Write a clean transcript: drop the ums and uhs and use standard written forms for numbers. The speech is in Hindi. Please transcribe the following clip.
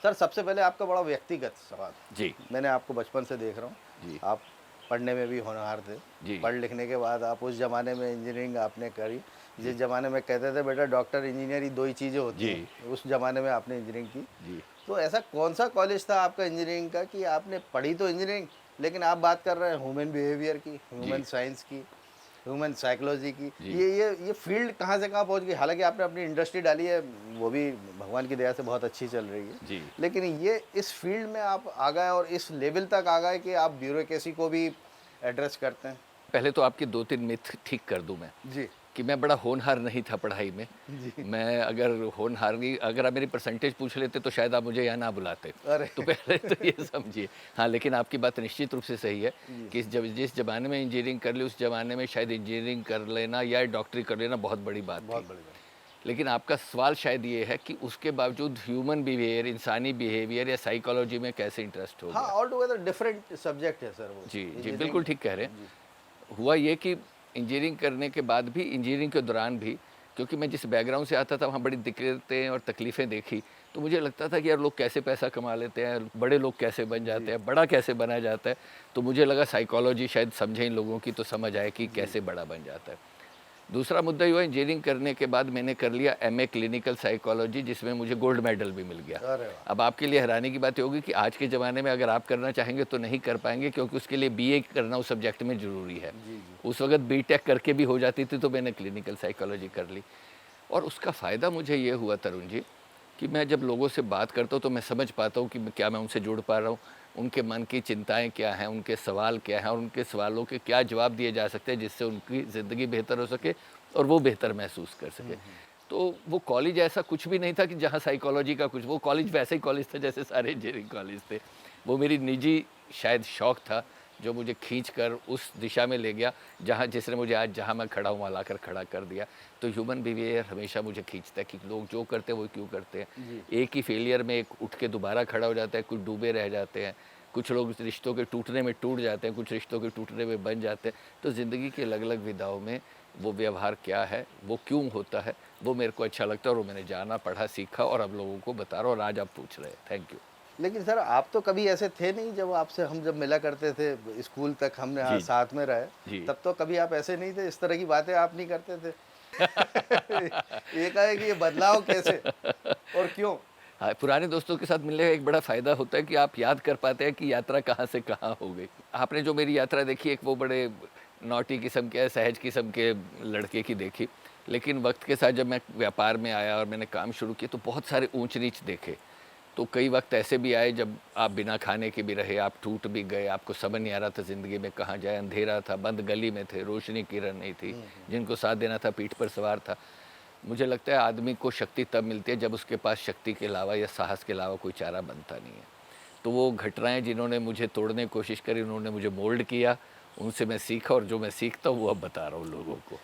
सर सबसे पहले आपका बड़ा व्यक्तिगत सवाल। जी, मैंने आपको बचपन से देख रहा हूँ, जी, आप पढ़ने में भी होनहार थे। जी, पढ़ लिखने के बाद आप उस ज़माने में इंजीनियरिंग आपने करी, जिस जी, ज़माने में कहते थे बेटा डॉक्टर इंजीनियर ही 2 ही चीज़ें होती जी, हैं, उस ज़माने में आपने इंजीनियरिंग की। जी, तो ऐसा कौन-सा कॉलेज था आपका इंजीनियरिंग का कि आपने पढ़ी तो इंजीनियरिंग, लेकिन आप बात कर रहे हैं ह्यूमन बिहेवियर की, ह्यूमन जी, साइंस की, ह्यूमन साइकोलॉजी की। जी, ये फ़ील्ड कहाँ से कहाँ पहुँच गई? हालाँकि आपने अपनी इंडस्ट्री डाली है, वो भी भगवान की दया से बहुत अच्छी चल रही है। जी। लेकिन ये इस फ़ील्ड में आप आ गए और इस लेवल तक आ गए कि आप ब्यूरोक्रेसी को भी एड्रेस करते हैं। पहले तो आपके 2-3 मिथ ठीक कर दूँ मैं, जी, कि मैं बड़ा होनहार नहीं था पढ़ाई में। जी। मैं अगर होनहार नहीं अगर आप मेरी परसेंटेज पूछ लेते तो शायद आप मुझे यहाँ ना बुलाते। अरे! तो पहले तो ये समझिए। हाँ, लेकिन आपकी बात निश्चित रूप से सही है जी, कि जिस ज़माने में इंजीनियरिंग कर ली उस ज़माने में शायद इंजीनियरिंग कर लेना या डॉक्टरी कर लेना बहुत बड़ी बात थी। बहुत बड़ी बात। लेकिन आपका सवाल शायद ये है कि उसके बावजूद ह्यूमन बिहेवियर, इंसानी बिहेवियर या साइकोलॉजी में कैसे इंटरेस्ट हो हाँ, गया? ऑल टुगेदर डिफरेंट सब्जेक्ट है सर वो। जी, जी, इंजीनियरिंग बिल्कुल ठीक कह रहे हैं। जी, हुआ ये कि इंजीनियरिंग करने के बाद भी इंजीनियरिंग के दौरान भी क्योंकि मैं जिस बैकग्राउंड से आता था वहाँ बड़ी दिक्कतें और तकलीफ़ें देखी, तो मुझे लगता था कि यार लोग कैसे पैसा कमा लेते हैं, बड़े लोग कैसे बन जी, जाते हैं, बड़ा कैसे बना जाता है। तो मुझे लगा साइकोलॉजी शायद समझे इन लोगों की तो समझ आए कि जी। कैसे बड़ा बन जाता है। दूसरा मुद्दा ये हुआ इंजीनियरिंग करने के बाद मैंने कर लिया एमए क्लिनिकल साइकोलॉजी जिसमें मुझे गोल्ड मेडल भी मिल गया। अरे वाह! अब आपके लिए हैरानी की बात ये होगी कि आज के ज़माने में अगर आप करना चाहेंगे तो नहीं कर पाएँगे क्योंकि उसके लिए बीए करना उस सब्जेक्ट में ज़रूरी है। जी, जी। उस वक़्त बीटेक करके भी हो जाती थी तो मैंने क्लिनिकल साइकोलॉजी कर ली और उसका फ़ायदा मुझे ये हुआ तरुण जी कि मैं जब लोगों से बात करता हूँ तो मैं समझ पाता हूँ कि क्या मैं उनसे जुड़ पा रहा हूँ, उनके मन की चिंताएँ क्या हैं, उनके सवाल क्या हैं और उनके सवालों के क्या जवाब दिए जा सकते हैं जिससे उनकी ज़िंदगी बेहतर हो सके और वो बेहतर महसूस कर सके। तो वो कॉलेज ऐसा कुछ भी नहीं था कि जहाँ साइकोलॉजी का कुछ वो कॉलेज वैसा ही कॉलेज था जैसे सारे इंजीनियरिंग कॉलेज थे। वो मेरी निजी शायद शौक था जो मुझे खींच कर उस दिशा में ले गया जहाँ जिसने मुझे आज जहाँ मैं खड़ा हूँ वहाँ लाकर खड़ा कर दिया। तो ह्यूमन बिहेवियर हमेशा मुझे खींचता है कि लोग जो करते हैं वो क्यों करते हैं। जी, एक ही फेलियर में एक उठ के दोबारा खड़ा हो जाता है, कुछ डूबे रह जाते हैं, कुछ लोग रिश्तों के टूटने में टूट जाते हैं, कुछ रिश्तों के टूटने में बन जाते हैं। तो ज़िंदगी की अलग-अलग विधाओं में वो व्यवहार क्या है, वो क्यों होता है, वो मेरे को अच्छा लगता है और वो मैंने जाना, पढ़ा, सीखा और अब लोगों को बता रहा हूँ और आज आप पूछ रहे हैं। Thank you. लेकिन सर आप तो कभी ऐसे थे नहीं जब आपसे हम जब मिला करते थे स्कूल तक हमने जी, साथ में रहे, जी। तब तो कभी आप ऐसे नहीं थे, इस तरह की बातें आप नहीं करते थे। एकाएक ये बदलाव कैसे और क्यों? हाँ, पुराने दोस्तों के साथ मिलने का एक बड़ा फ़ायदा होता है कि आप याद कर पाते हैं कि यात्रा कहाँ से कहाँ हो गई। आपने जो मेरी यात्रा देखी एक वो बड़े नॉटी किस्म के, सहज किस्म के लड़के की देखी। लेकिन वक़्त के साथ जब मैं व्यापार में आया और मैंने काम शुरू किया तो बहुत सारे ऊँच-नीच देखे। तो कई वक़्त ऐसे भी आए जब आप बिना खाने के भी रहे, आप टूट भी गए, आपको समझ नहीं आ रहा था ज़िंदगी में कहाँ जाए, अंधेरा था, बंद गली में थे, रोशनी किरण नहीं थी, जिनको साथ देना था पीठ पर सवार था। मुझे लगता है आदमी को शक्ति तब मिलती है जब उसके पास शक्ति के अलावा या साहस के अलावा कोई चारा बनता नहीं है। तो वो घटनाएँ जिन्होंने मुझे तोड़ने की कोशिश करी, उन्होंने मुझे मोल्ड किया, उनसे मैं सीखा और जो मैं सीखता हूँ वो अब बता रहा हूँ लोगों को।